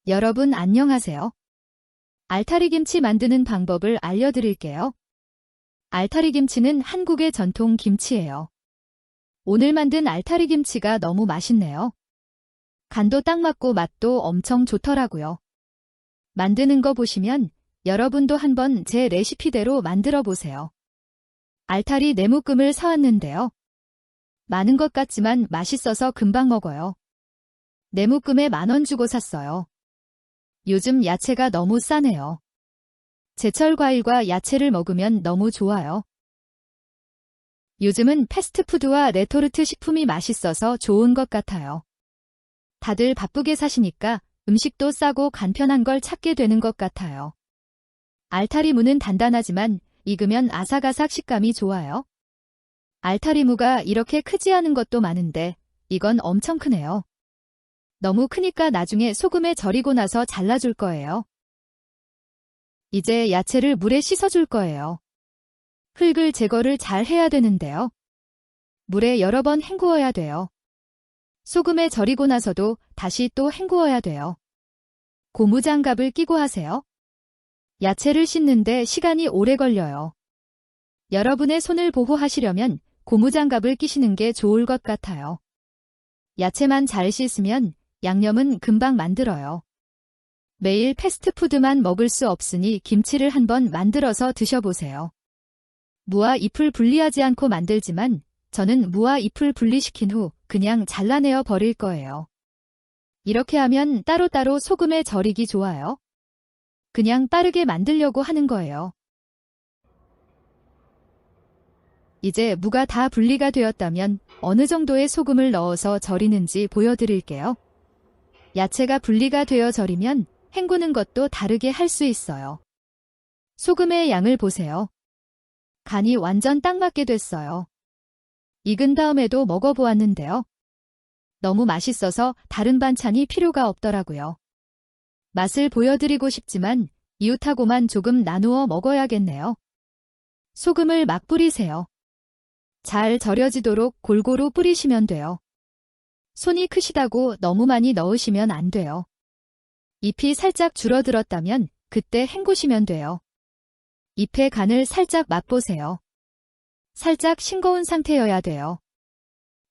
여러분 안녕하세요. 알타리 김치 만드는 방법을 알려드릴게요. 알타리 김치는 한국의 전통 김치예요. 오늘 만든 알타리 김치가 너무 맛있네요. 간도 딱 맞고 맛도 엄청 좋더라고요. 만드는 거 보시면 여러분도 한번 제 레시피대로 만들어 보세요. 알타리 내묶음을 사왔는데요. 많은 것 같지만 맛있어서 금방 먹어요. 내묶음에 10,000원 주고 샀어요. 요즘 야채가 너무 싸네요. 제철 과일과 야채를 먹으면 너무 좋아요. 요즘은 패스트푸드와 레토르트 식품이 맛있어서 좋은 것 같아요. 다들 바쁘게 사시니까 음식도 싸고 간편한 걸 찾게 되는 것 같아요. 알타리 무는 단단하지만 익으면 아삭아삭 식감이 좋아요. 알타리 무가 이렇게 크지 않은 것도 많은데 이건 엄청 크네요. 너무 크니까 나중에 소금에 절이고 나서 잘라줄 거예요. 이제 야채를 물에 씻어줄 거예요. 흙을 제거를 잘 해야 되는데요. 물에 여러 번 헹구어야 돼요. 소금에 절이고 나서도 다시 또 헹구어야 돼요. 고무장갑을 끼고 하세요. 야채를 씻는데 시간이 오래 걸려요. 여러분의 손을 보호하시려면 고무장갑을 끼시는 게 좋을 것 같아요. 야채만 잘 씻으면 양념은 금방 만들어요. 매일 패스트푸드만 먹을 수 없으니 김치를 한번 만들어서 드셔보세요. 무와 잎을 분리하지 않고 만들지만 저는 무와 잎을 분리시킨 후 그냥 잘라내어 버릴 거예요. 이렇게 하면 따로따로 소금에 절이기 좋아요. 그냥 빠르게 만들려고 하는 거예요. 이제 무가 다 분리가 되었다면 어느 정도의 소금을 넣어서 절이는지 보여드릴게요. 야채가 분리가 되어 절이면 헹구는 것도 다르게 할 수 있어요. 소금의 양을 보세요. 간이 완전 딱 맞게 됐어요. 익은 다음에도 먹어보았는데요. 너무 맛있어서 다른 반찬이 필요가 없더라고요. 맛을 보여드리고 싶지만 이웃하고만 조금 나누어 먹어야겠네요. 소금을 막 뿌리세요. 잘 절여지도록 골고루 뿌리시면 돼요. 손이 크시다고 너무 많이 넣으시면 안 돼요. 잎이 살짝 줄어들었다면 그때 헹구시면 돼요. 잎의 간을 살짝 맛보세요. 살짝 싱거운 상태여야 돼요.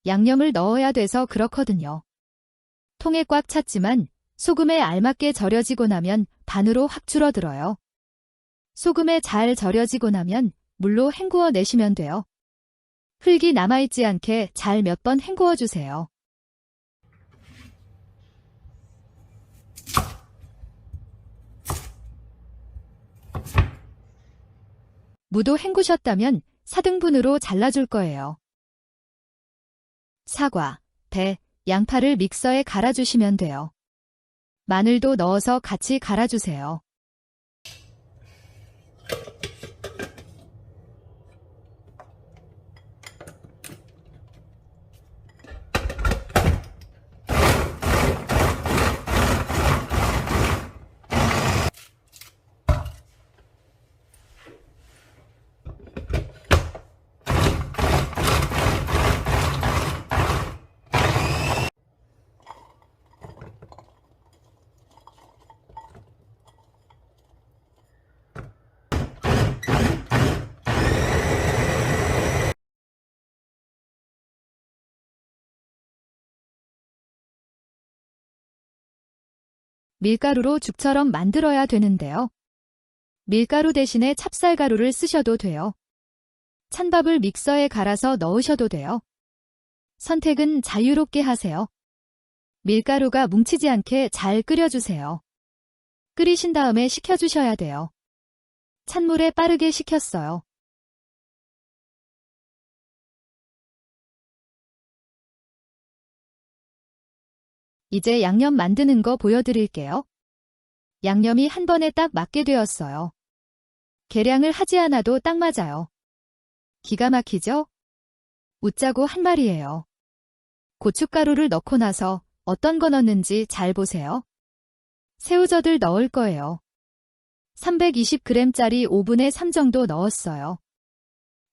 양념을 넣어야 돼서 그렇거든요. 통에 꽉 찼지만 소금에 알맞게 절여지고 나면 반으로 확 줄어들어요. 소금에 잘 절여지고 나면 물로 헹구어 내시면 돼요. 흙이 남아있지 않게 잘 몇 번 헹구어 주세요. 무도 헹구셨다면 4등분으로 잘라줄 거예요. 사과, 배, 양파를 믹서에 갈아주시면 돼요. 마늘도 넣어서 같이 갈아주세요. 밀가루로 죽처럼 만들어야 되는데요. 밀가루 대신에 찹쌀가루를 쓰셔도 돼요. 찬밥을 믹서에 갈아서 넣으셔도 돼요. 선택은 자유롭게 하세요. 밀가루가 뭉치지 않게 잘 끓여주세요. 끓이신 다음에 식혀주셔야 돼요. 찬물에 빠르게 식혔어요. 이제 양념 만드는 거 보여드릴게요. 양념이 한 번에 딱 맞게 되었어요. 계량을 하지 않아도 딱 맞아요. 기가 막히죠? 웃자고 한 말이에요. 고춧가루를 넣고 나서 어떤 거 넣는지 잘 보세요. 새우젓을 넣을 거예요. 320g짜리 5분의 3 정도 넣었어요.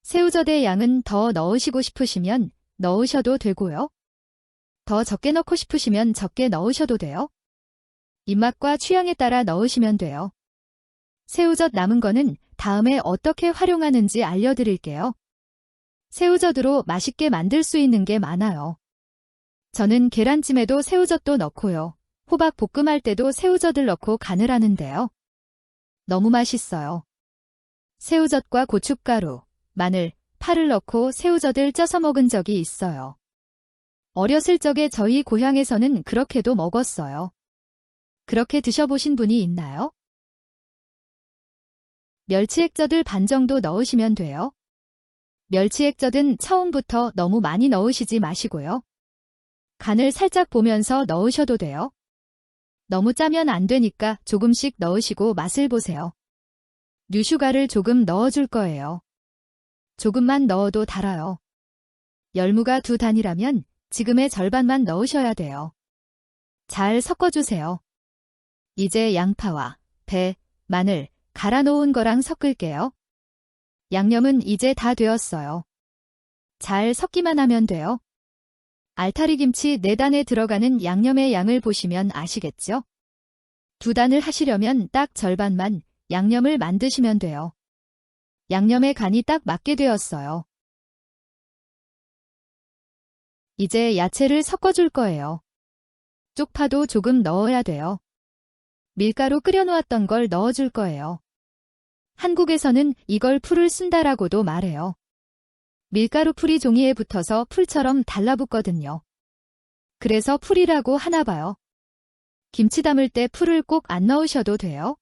새우젓의 양은 더 넣으시고 싶으시면 넣으셔도 되고요. 더 적게 넣고 싶으시면 적게 넣으셔도 돼요. 입맛과 취향에 따라 넣으시면 돼요. 새우젓 남은 거는 다음에 어떻게 활용하는지 알려드릴게요. 새우젓으로 맛있게 만들 수 있는 게 많아요. 저는 계란찜에도 새우젓도 넣고요. 호박 볶음할 때도 새우젓을 넣고 간을 하는데요. 너무 맛있어요. 새우젓과 고춧가루, 마늘, 파를 넣고 새우젓을 쪄서 먹은 적이 있어요. 어렸을 적에 저희 고향에서는 그렇게도 먹었어요. 그렇게 드셔보신 분이 있나요? 멸치 액젓을 반 정도 넣으시면 돼요. 멸치 액젓은 처음부터 너무 많이 넣으시지 마시고요. 간을 살짝 보면서 넣으셔도 돼요. 너무 짜면 안 되니까 조금씩 넣으시고 맛을 보세요. 류슈가를 조금 넣어줄 거예요. 조금만 넣어도 달아요. 열무가 2단이라면 지금의 절반만 넣으셔야 돼요. 잘 섞어주세요. 이제 양파와 배, 마늘, 갈아 놓은 거랑 섞을게요. 양념은 이제 다 되었어요. 잘 섞기만 하면 돼요. 알타리 김치 4단에 들어가는 양념의 양을 보시면 아시겠죠? 2단을 하시려면 딱 절반만 양념을 만드시면 돼요. 양념의 간이 딱 맞게 되었어요. 이제 야채를 섞어줄 거예요. 쪽파도 조금 넣어야 돼요. 밀가루 끓여놓았던 걸 넣어줄 거예요. 한국에서는 이걸 풀을 쓴다라고도 말해요. 밀가루 풀이 종이에 붙어서 풀처럼 달라붙거든요. 그래서 풀이라고 하나 봐요. 김치 담을 때 풀을 꼭 안 넣으셔도 돼요.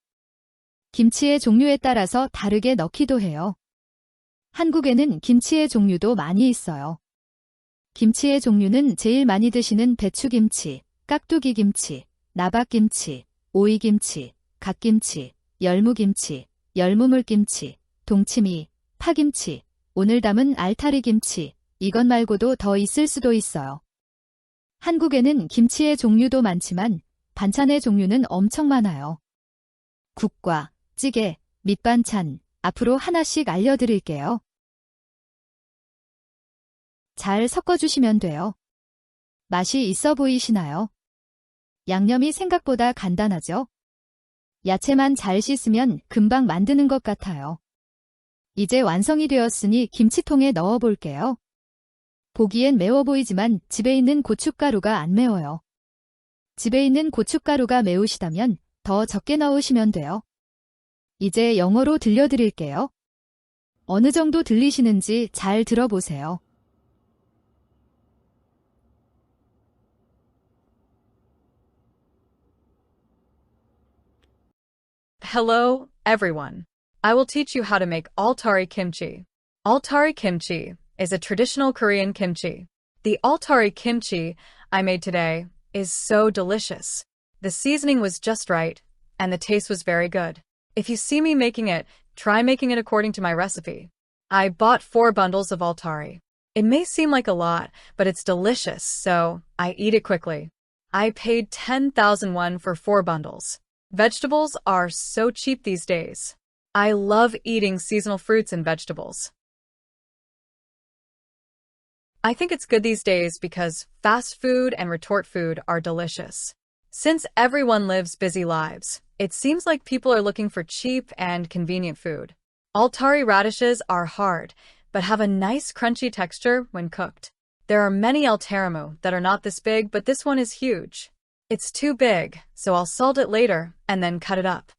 김치의 종류에 따라서 다르게 넣기도 해요. 한국에는 김치의 종류도 많이 있어요. 김치의 종류는 제일 많이 드시는 배추김치, 깍두기김치, 나박김치, 오이김치, 갓김치, 열무김치, 열무물김치, 동치미, 파김치, 오늘 담은 알타리김치, 이것 말고도 더 있을 수도 있어요. 한국에는 김치의 종류도 많지만 반찬의 종류는 엄청 많아요. 국과 찌개, 밑반찬, 앞으로 하나씩 알려드릴게요. 잘 섞어주시면 돼요. 맛이 있어 보이시나요? 양념이 생각보다 간단하죠? 야채만 잘 씻으면 금방 만드는 것 같아요. 이제 완성이 되었으니 김치통에 넣어 볼게요. 보기엔 매워 보이지만 집에 있는 고춧가루가 안 매워요. 집에 있는 고춧가루가 매우시다면 더 적게 넣으시면 돼요. 이제 영어로 들려드릴게요. 어느 정도 들리시는지 잘 들어보세요. Hello, everyone. I will teach you how to make altari kimchi. Altari kimchi is a traditional Korean kimchi. The altari kimchi I made today is so delicious. The seasoning was just right, and the taste was very good. If you see me making it, try making it according to my recipe. I bought 4 bundles of altari. It may seem like a lot, but it's delicious, so I eat it quickly. I paid 10,000 won for 4 bundles. Vegetables are so cheap these days. I love eating seasonal fruits and vegetables. I think it's good these days because fast food and retort food are delicious. Since everyone lives busy lives, it seems like people are looking for cheap and convenient food. Altari radishes are hard, but have a nice crunchy texture when cooked. There are many altarimu that are not this big, but this one is huge. It's too big, so I'll salt it later and then cut it up.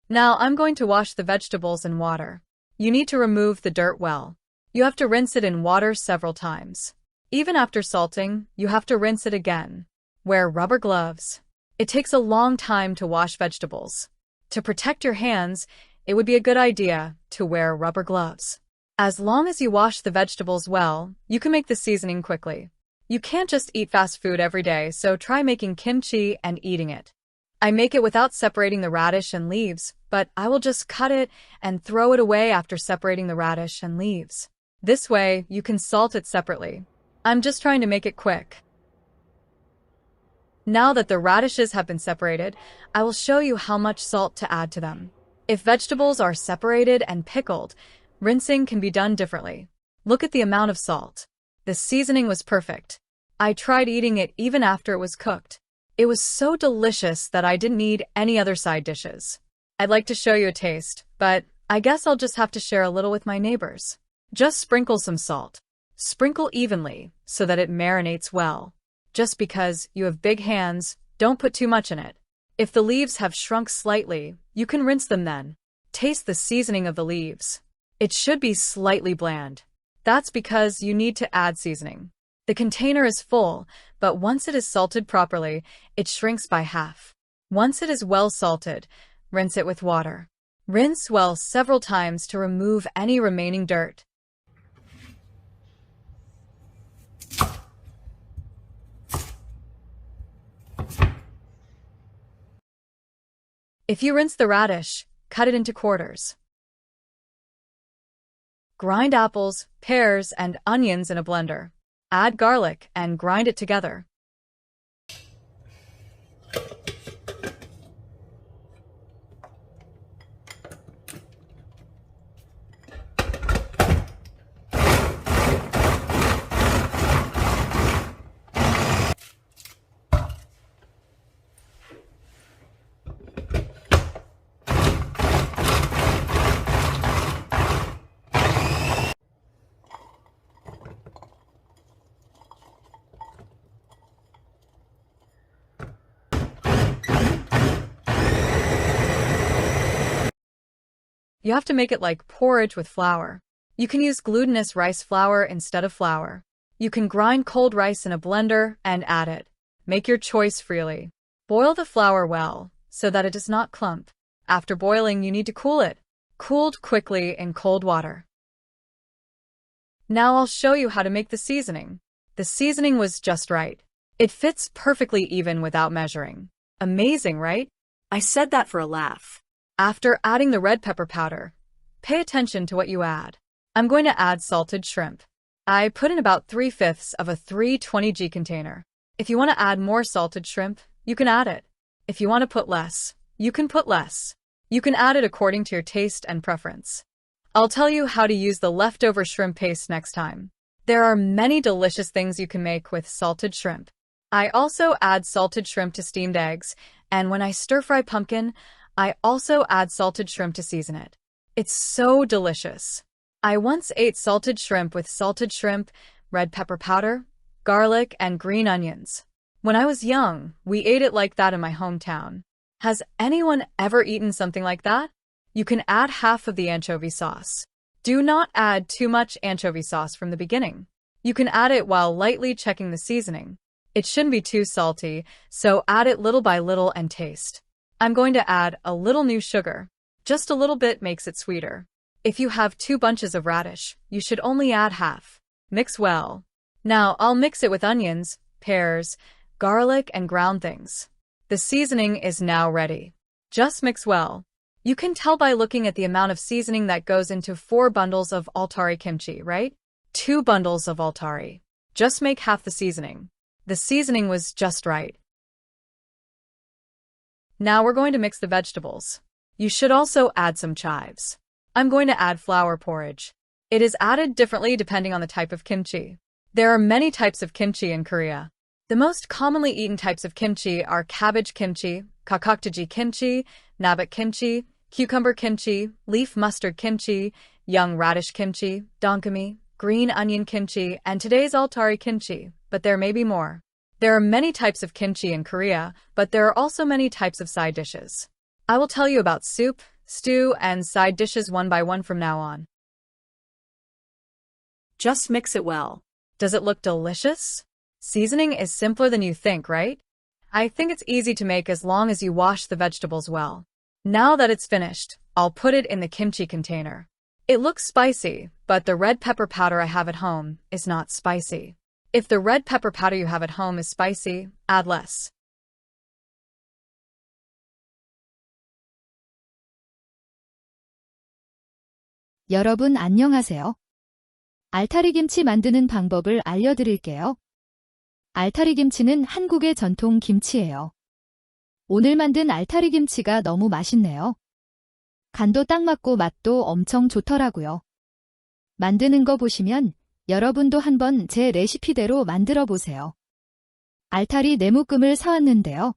Now I'm going to wash the vegetables in water. You need to remove the dirt well. You have to rinse it in water several times. Even after salting, you have to rinse it again. Wear rubber gloves. It takes a long time to wash vegetables. To protect your hands, it would be a good idea to wear rubber gloves. As long as you wash the vegetables well, you can make the seasoning quickly. You can't just eat fast food every day, so try making kimchi and eating it. I make it without separating the radish and leaves, but I will just cut it and throw it away after separating the radish and leaves. This way, you can salt it separately. I'm just trying to make it quick. Now that the radishes have been separated, I will show you how much salt to add to them. If vegetables are separated and pickled, rinsing can be done differently. Look at the amount of salt. The seasoning was perfect. I tried eating it even after it was cooked. It was so delicious that I didn't need any other side dishes. I'd like to show you a taste, but I guess I'll just have to share a little with my neighbors. Just sprinkle some salt. Sprinkle evenly so that it marinates well. Just because you have big hands, don't put too much in it. If the leaves have shrunk slightly, you can rinse them then. Taste the seasoning of the leaves. It should be slightly bland. That's because you need to add seasoning. The container is full, but once it is salted properly, it shrinks by half. Once it is well salted, rinse it with water. Rinse well several times to remove any remaining dirt. If you rinse the radish, cut it into quarters. Grind apples, pears, and onions in a blender. Add garlic and grind it together. You have to make it like porridge with flour. You can use glutinous rice flour instead of flour. You can grind cold rice in a blender and add it. Make your choice freely. Boil the flour well, so that it does not clump. After boiling, you need to cool it. Cooled quickly in cold water. Now I'll show you how to make the seasoning. The seasoning was just right. It fits perfectly even without measuring. Amazing, right? I said that for a laugh. After adding the red pepper powder, pay attention to what you add. I'm going to add salted shrimp. I put in about 3/5 of a 320g container. If you want to add more salted shrimp, you can add it. If you want to put less, you can put less. You can add it according to your taste and preference. I'll tell you how to use the leftover shrimp paste next time. There are many delicious things you can make with salted shrimp. I also add salted shrimp to steamed eggs, and when I stir-fry pumpkin, I also add salted shrimp to season it. It's so delicious. I once ate salted shrimp with salted shrimp, red pepper powder, garlic, and green onions. When I was young, we ate it like that in my hometown. Has anyone ever eaten something like that? You can add half of the anchovy sauce. Do not add too much anchovy sauce from the beginning. You can add it while lightly checking the seasoning. It shouldn't be too salty, so add it little by little and taste. I'm going to add a little new sugar. Just a little bit makes it sweeter. If you have 2 bunches of radish, you should only add half. Mix well. Now I'll mix it with onions, pears, garlic, and ground things. The seasoning is now ready. Just mix well. You can tell by looking at the amount of seasoning that goes into 4 bundles of Altari kimchi, right? 2 bundles of Altari. Just make half the seasoning. The seasoning was just right. Now we're going to mix the vegetables. You should also add some chives. I'm going to add flour porridge. It is added differently depending on the type of kimchi. There are many types of kimchi in Korea. The most commonly eaten types of kimchi are cabbage kimchi, kakokdaji kimchi, nabat kimchi, cucumber kimchi, leaf mustard kimchi, young radish kimchi, donkami, green onion kimchi, and today's Altari kimchi, but there may be more. There are many types of kimchi in Korea, but there are also many types of side dishes. I will tell you about soup, stew, and side dishes one by one from now on. Just mix it well. Does it look delicious? Seasoning is simpler than you think, right? I think it's easy to make as long as you wash the vegetables well. Now that it's finished, I'll put it in the kimchi container. It looks spicy, but the red pepper powder I have at home is not spicy. If the red pepper powder you have at home is spicy, add less. 여러분 안녕하세요. 알타리 김치 만드는 방법을 알려드릴게요. 알타리 김치는 한국의 전통 김치예요. 오늘 만든 알타리 김치가 너무 맛있네요. 간도 딱 맞고 맛도 엄청 좋더라고요. 만드는 거 보시면 여러분도 한번 제 레시피대로 만들어 보세요. 알타리 네묶음을 사왔는데요.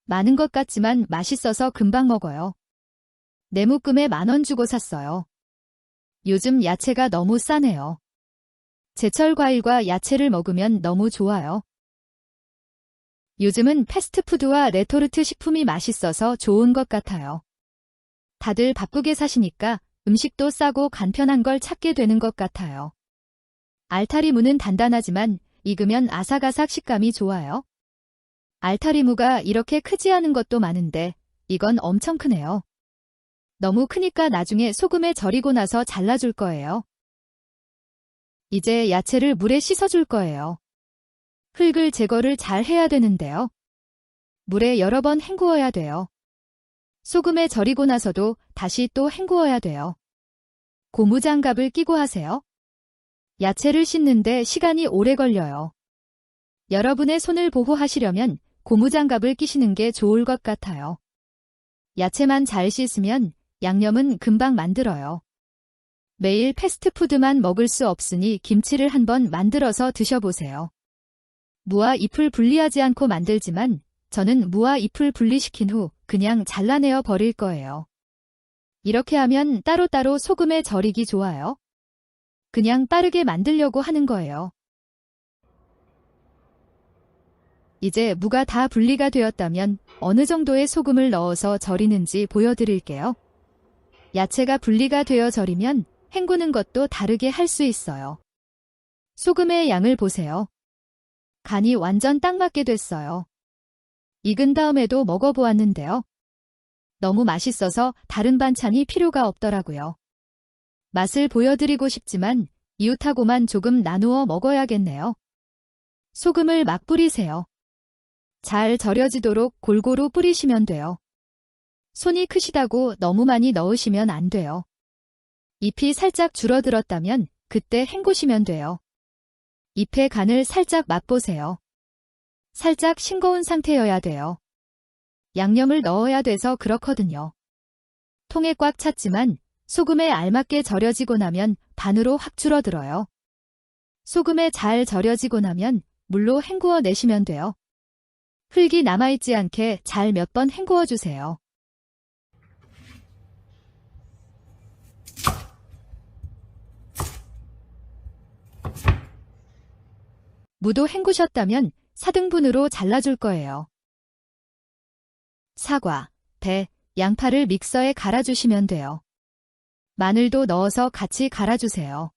많은 것 같지만 맛있어서 금방 먹어요. 네묶음에 10,000원 주고 샀어요. 요즘 야채가 너무 싸네요. 제철 과일과 야채를 먹으면 너무 좋아요. 요즘은 패스트푸드와 레토르트 식품이 맛있어서 좋은 것 같아요. 다들 바쁘게 사시니까 음식도 싸고 간편한 걸 찾게 되는 것 같아요. 알타리무는 단단하지만 익으면 아삭아삭 식감이 좋아요. 알타리무가 이렇게 크지 않은 것도 많은데 이건 엄청 크네요. 너무 크니까 나중에 소금에 절이고 나서 잘라줄 거예요. 이제 야채를 물에 씻어줄 거예요. 흙을 제거를 잘 해야 되는데요. 물에 여러 번 헹구어야 돼요. 소금에 절이고 나서도 다시 또 헹구어야 돼요. 고무장갑을 끼고 하세요. 야채를 씻는데 시간이 오래 걸려요. 여러분의 손을 보호하시려면 고무장갑을 끼시는 게 좋을 것 같아요. 야채만 잘 씻으면 양념은 금방 만들어요. 매일 패스트푸드만 먹을 수 없으니 김치를 한번 만들어서 드셔보세요. 무와 잎을 분리하지 않고 만들지만 저는 무와 잎을 분리시킨 후 그냥 잘라내어 버릴 거예요. 이렇게 하면 따로따로 소금에 절이기 좋아요. 그냥 빠르게 만들려고 하는 거예요. 이제 무가 다 분리가 되었다면 어느 정도의 소금을 넣어서 절이는지 보여드릴게요. 야채가 분리가 되어 절이면 헹구는 것도 다르게 할 수 있어요. 소금의 양을 보세요. 간이 완전 딱 맞게 됐어요. 익은 다음에도 먹어보았는데요. 너무 맛있어서 다른 반찬이 필요가 없더라고요. 맛을 보여드리고 싶지만 이웃하고만 조금 나누어 먹어야겠네요. 소금을 막 뿌리세요. 잘 절여지도록 골고루 뿌리시면 돼요. 손이 크시다고 너무 많이 넣으시면 안 돼요. 잎이 살짝 줄어들었다면 그때 헹구시면 돼요. 잎의 간을 살짝 맛보세요. 살짝 싱거운 상태여야 돼요. 양념을 넣어야 돼서 그렇거든요. 통에 꽉 찼지만 소금에 알맞게 절여지고 나면 반으로 확 줄어들어요. 소금에 잘 절여지고 나면 물로 헹구어 내시면 돼요. 흙이 남아있지 않게 잘 몇 번 헹구어 주세요. 무도 헹구셨다면 4등분으로 잘라줄 거예요. 사과, 배, 양파를 믹서에 갈아주시면 돼요. 마늘도 넣어서 같이 갈아주세요.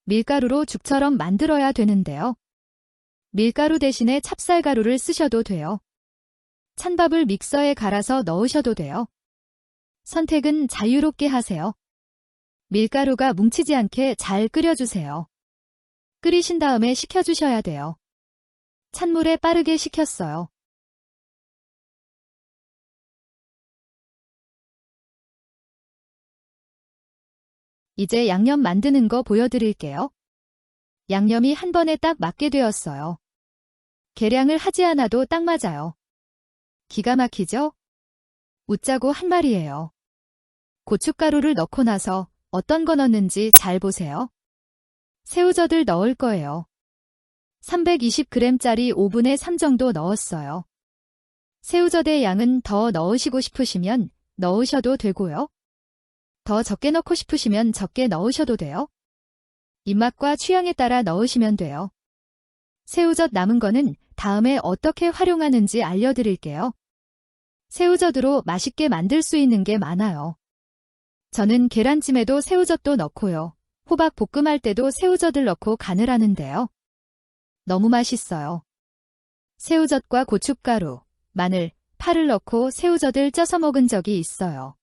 밀가루로 죽처럼 만들어야 되는데요. 밀가루 대신에 찹쌀가루를 쓰셔도 돼요. 찬밥을 믹서에 갈아서 넣으셔도 돼요. 선택은 자유롭게 하세요. 밀가루가 뭉치지 않게 잘 끓여주세요. 끓이신 다음에 식혀주셔야 돼요. 찬물에 빠르게 식혔어요. 이제 양념 만드는 거 보여드릴게요. 양념이 한 번에 딱 맞게 되었어요. 계량을 하지 않아도 딱 맞아요. 기가 막히죠? 웃자고 한 말이에요. 고춧가루를 넣고 나서 어떤 거 넣는지 잘 보세요. 새우젓을 넣을 거예요. 320g짜리 5분의 3 정도 넣었어요. 새우젓의 양은 더 넣으시고 싶으시면 넣으셔도 되고요. 더 적게 넣고 싶으시면 적게 넣으셔도 돼요. 입맛과 취향에 따라 넣으시면 돼요. 새우젓 남은 거는 다음에 어떻게 활용하는지 알려드릴게요. 새우젓으로 맛있게 만들 수 있는 게 많아요. 저는 계란찜에도 새우젓도 넣고요. 호박 볶음할 때도 새우젓을 넣고 간을 하는데요. 너무 맛있어요. 새우젓과 고춧가루, 마늘, 파를 넣고 새우젓을 쪄서 먹은 적이 있어요.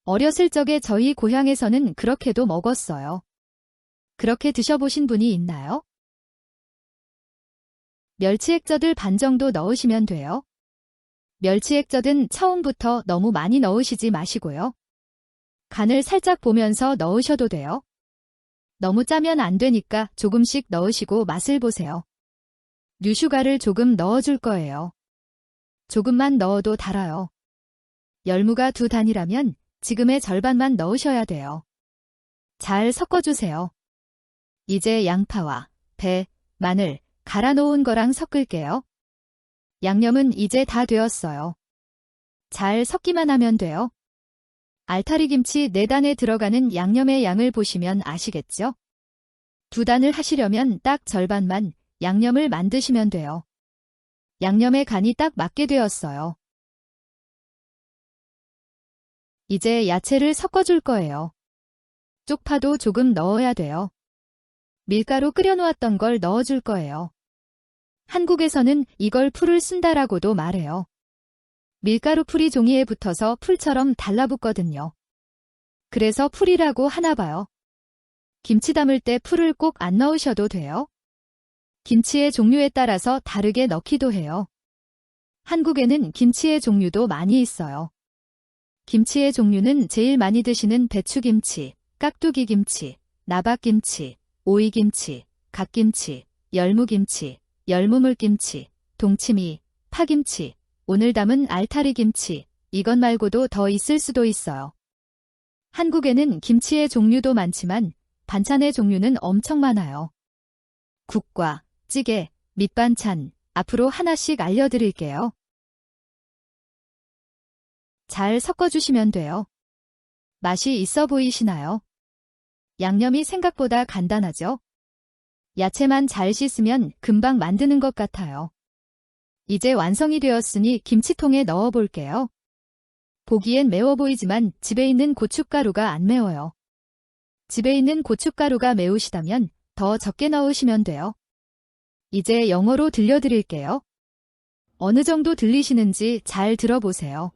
어렸을 적에 저희 고향에서는 그렇게도 먹었어요. 그렇게 드셔보신 분이 있나요? 멸치액젓을 반 정도 넣으시면 돼요. 멸치액젓은 처음부터 너무 많이 넣으시지 마시고요. 간을 살짝 보면서 넣으셔도 돼요. 너무 짜면 안 되니까 조금씩 넣으시고 맛을 보세요. 류슈가를 조금 넣어줄 거예요. 조금만 넣어도 달아요. 열무가 2단이라면 지금의 절반만 넣으셔야 돼요. 잘 섞어주세요. 이제 양파와 배, 마늘, 갈아 놓은 거랑 섞을게요. 양념은 이제 다 되었어요. 잘 섞기만 하면 돼요. 알타리 김치 4단에 들어가는 양념의 양을 보시면 아시겠죠? 2단을 하시려면 딱 절반만 양념을 만드시면 돼요. 양념의 간이 딱 맞게 되었어요. 이제 야채를 섞어줄 거예요. 쪽파도 조금 넣어야 돼요. 밀가루 끓여놓았던 걸 넣어줄 거예요. 한국에서는 이걸 풀을 쓴다라고도 말해요. 밀가루 풀이 종이에 붙어서 풀처럼 달라붙거든요. 그래서 풀이라고 하나 봐요. 김치 담을 때 풀을 꼭 안 넣으셔도 돼요. 김치의 종류에 따라서 다르게 넣기도 해요. 한국에는 김치의 종류도 많이 있어요. 김치의 종류는 제일 많이 드시는 배추김치, 깍두기김치, 나박김치, 오이김치, 갓김치, 열무김치, 열무물김치, 동치미, 파김치, 오늘 담은 알타리김치, 이것 말고도 더 있을 수도 있어요. 한국에는 김치의 종류도 많지만 반찬의 종류는 엄청 많아요. 국과 찌개, 밑반찬, 앞으로 하나씩 알려드릴게요. 잘 섞어주시면 돼요. 맛이 있어 보이시나요? 양념이 생각보다 간단하죠? 야채만 잘 씻으면 금방 만드는 것 같아요. 이제 완성이 되었으니 김치통에 넣어 볼게요. 보기엔 매워 보이지만 집에 있는 고춧가루가 안 매워요. 집에 있는 고춧가루가 매우시다면 더 적게 넣으시면 돼요. 이제 영어로 들려드릴게요. 어느 정도 들리시는지 잘 들어보세요.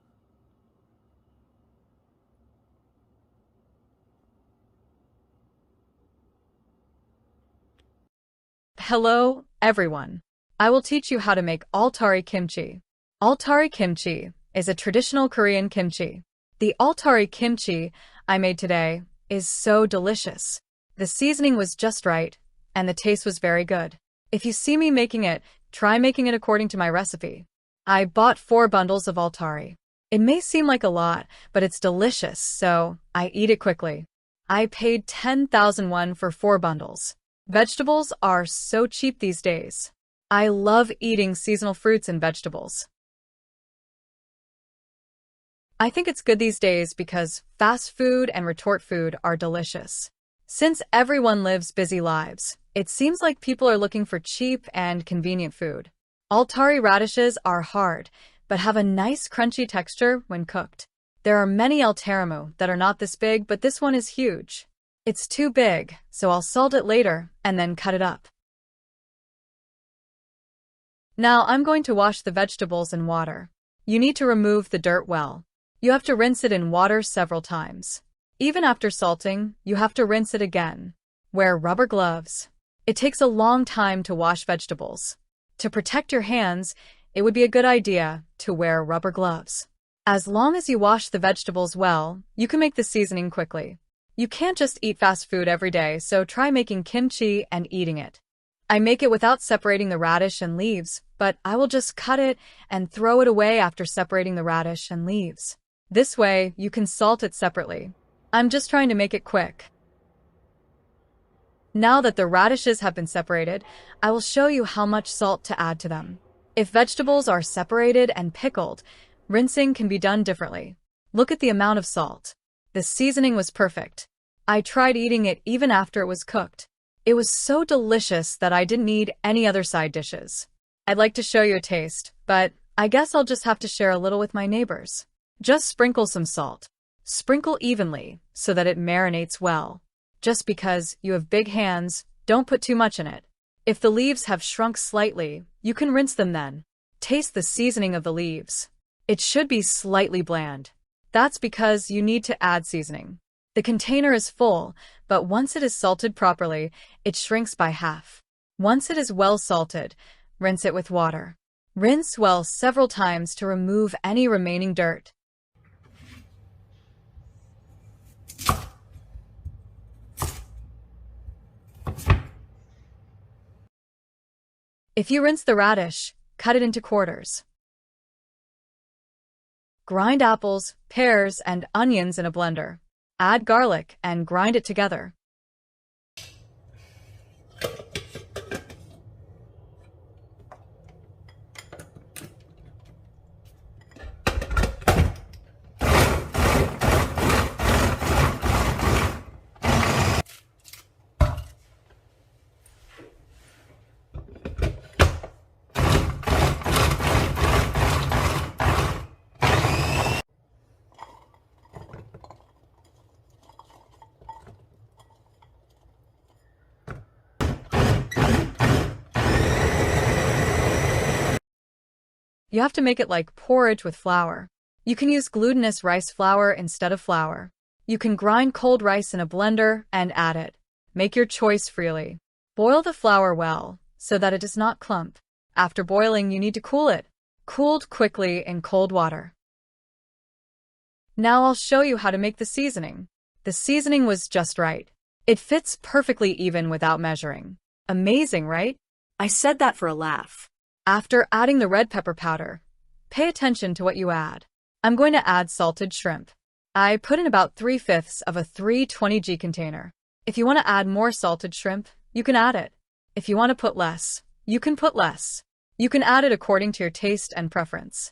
Hello, everyone. I will teach you how to make altari kimchi. Altari kimchi is a traditional Korean kimchi. The altari kimchi I made today is so delicious. The seasoning was just right, and the taste was very good. If you see me making it, try making it according to my recipe. I bought 4 bundles of altari. It may seem like a lot, but it's delicious, so I eat it quickly. I paid 10,000 won for 4 bundles. Vegetables are so cheap these days. I love eating seasonal fruits and vegetables. I think it's good these days because fast food and retort food are delicious. Since everyone lives busy lives, it seems like people are looking for cheap and convenient food. Altari radishes are hard, but have a nice crunchy texture when cooked. There are many altarimu that are not this big, but this one is huge. It's too big, so I'll salt it later and then cut it up. Now I'm going to wash the vegetables in water. You need to remove the dirt well. You have to rinse it in water several times. Even after salting, you have to rinse it again. Wear rubber gloves. It takes a long time to wash vegetables. To protect your hands, it would be a good idea to wear rubber gloves. As long as you wash the vegetables well, you can make the seasoning quickly. You can't just eat fast food every day, so try making kimchi and eating it. I make it without separating the radish and leaves, but I will just cut it and throw it away after separating the radish and leaves. This way, you can salt it separately. I'm just trying to make it quick. Now that the radishes have been separated, I will show you how much salt to add to them. If vegetables are separated and pickled, rinsing can be done differently. Look at the amount of salt. The seasoning was perfect. I tried eating it even after it was cooked. It was so delicious that I didn't need any other side dishes. I'd like to show you a taste, but I guess I'll just have to share a little with my neighbors. Just sprinkle some salt. Sprinkle evenly so that it marinates well. Just because you have big hands, don't put too much in it. If the leaves have shrunk slightly, you can rinse them then. Taste the seasoning of the leaves. It should be slightly bland. That's because you need to add seasoning. The container is full, but once it is salted properly, it shrinks by half. Once it is well salted, rinse it with water. Rinse well several times to remove any remaining dirt. If you rinse the radish, cut it into quarters. Grind apples, pears, and onions in a blender. Add garlic and grind it together. You have to make it like porridge with flour. You can use glutinous rice flour instead of flour. You can grind cold rice in a blender and add it. Make your choice freely. Boil the flour well, so that it does not clump. After boiling, you need to cool it. Cooled quickly in cold water. Now I'll show you how to make the seasoning. The seasoning was just right. It fits perfectly even without measuring. Amazing, right? I said that for a laugh. After adding the red pepper powder, pay attention to what you add. I'm going to add salted shrimp. I put in about 3/5 of a 320g container. If you want to add more salted shrimp, you can add it. If you want to put less, you can put less. You can add it according to your taste and preference.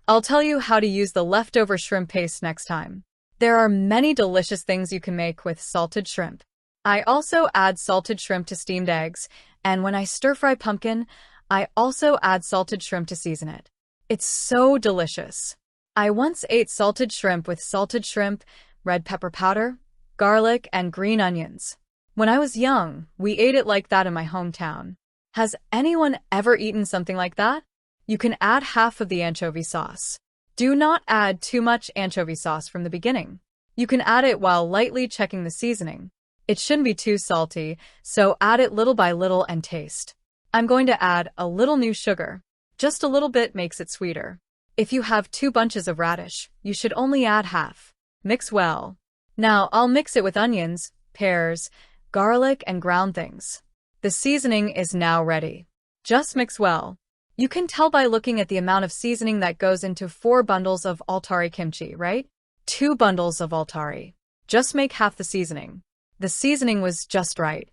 I'll tell you how to use the leftover shrimp paste next time. There are many delicious things you can make with salted shrimp. I also add salted shrimp to steamed eggs, and when I stir-fry pumpkin, I also add salted shrimp to season it. It's so delicious. I once ate salted shrimp with salted shrimp, red pepper powder, garlic, and green onions. When I was young, we ate it like that in my hometown. Has anyone ever eaten something like that? You can add half of the anchovy sauce. Do not add too much anchovy sauce from the beginning. You can add it while lightly checking the seasoning. It shouldn't be too salty, so add it little by little and taste. I'm going to add a little new sugar. Just a little bit makes it sweeter. If you have 2 bunches of radish, you should only add half. Mix well. Now I'll mix it with onions, pears, garlic, and ground things. The seasoning is now ready. Just mix well. You can tell by looking at the amount of seasoning that goes into 4 bundles of Altari kimchi, right? 2 bundles of Altari. Just make half the seasoning. The seasoning was just right.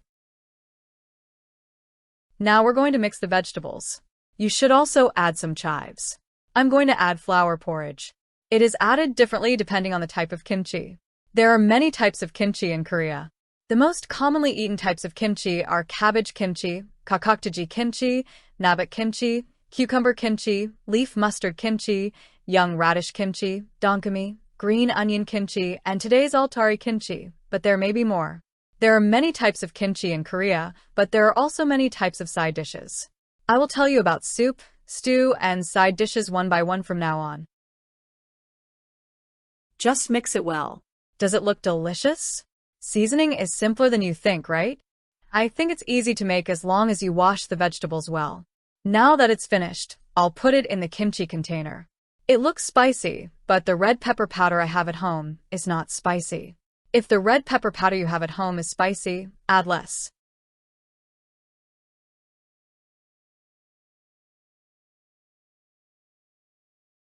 Now we're going to mix the vegetables. You should also add some chives. I'm going to add flour porridge. It is added differently depending on the type of kimchi. There are many types of kimchi in Korea. The most commonly eaten types of kimchi are cabbage kimchi, kakokdaji kimchi, nabat kimchi, cucumber kimchi, leaf mustard kimchi, young radish kimchi, donkami, green onion kimchi, and today's Altari kimchi, but there may be more. There are many types of kimchi in Korea, but there are also many types of side dishes. I will tell you about soup, stew, and side dishes one by one from now on. Just mix it well. Does it look delicious? Seasoning is simpler than you think, right? I think it's easy to make as long as you wash the vegetables well. Now that it's finished, I'll put it in the kimchi container. It looks spicy, but the red pepper powder I have at home is not spicy. If the red pepper powder you have at home is spicy, add less.